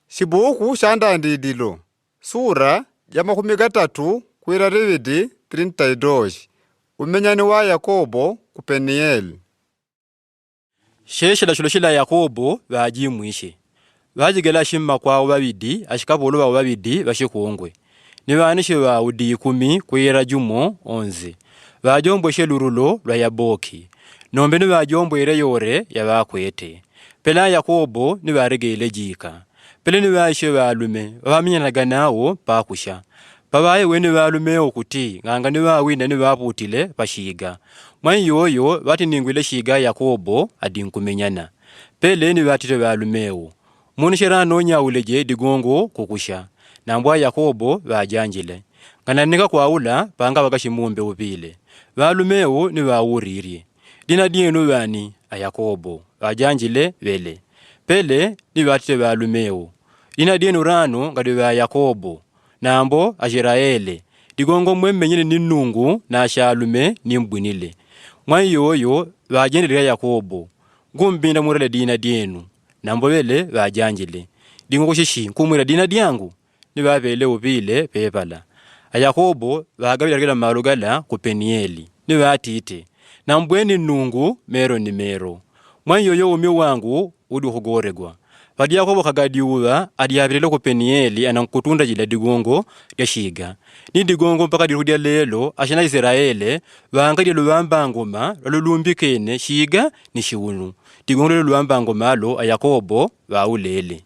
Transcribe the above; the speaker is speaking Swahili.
Shibuku shanda ndidilo. Sura ya 13 kwira rividi 32. Umenyani wa Yakobo ku Penieli. Sheshela shilo shila Yakobo bajimwishe. Bajigela shimma kwa babidi ashikabolo ba babidi bashikuongwe. Nibanishe ba udi 10 kwira jumo 11. Bajombo shelurulo lwa Yaboki. Nombe ni bajombo ire yore yabakwete. Pela Yakobo ni baregele jika. Pele ni baishe balume bamenyanaga nawo pakusha. Babaye weni balume okuti nganga ni bawina ni babutile bashiga. Mwan yoyo bati ningwile shiga Yakobo adinkumenyana. Pele ni batite balumewo. Munishera nonya uleje digongo kukusha. Nambwa Yakobo bajanjile. Ngananika kwa ula panga bagashimumbe ubile. Balumewo ni bawuriri. Dina dienu bani a Yakobo bajanjile vele. Pele ni batite balumewo. Dina dienu rano ngadi ba Yakobo. Nambo Ajiraele. Digongo mwemmenyine ninungu na ashalume nimbwinile. Mwan yoyo bajanjile Yakobo. Ngumbinda murele dina dienu. Nambo vele bajanjile. Dingo shishi nkumwira dina diangu. Ni babele ubile pepala. A Yakobo bagabira malugala ku Penieli. Ni batite. Nambweni nungu mero ni mero. Mwan yoyo umi wangu udu hugoregwa. Badi Yakobo kagadiuwa adiyabirele ku Penieli anankutunda jila digongo ya shiga. Ni digongo mpaka dirudia lelo ashana Israele baangadi luwamba ngoma lulumbikene shiga ni shiunu. Digongo luwamba ngoma lo a Yakobo baulele.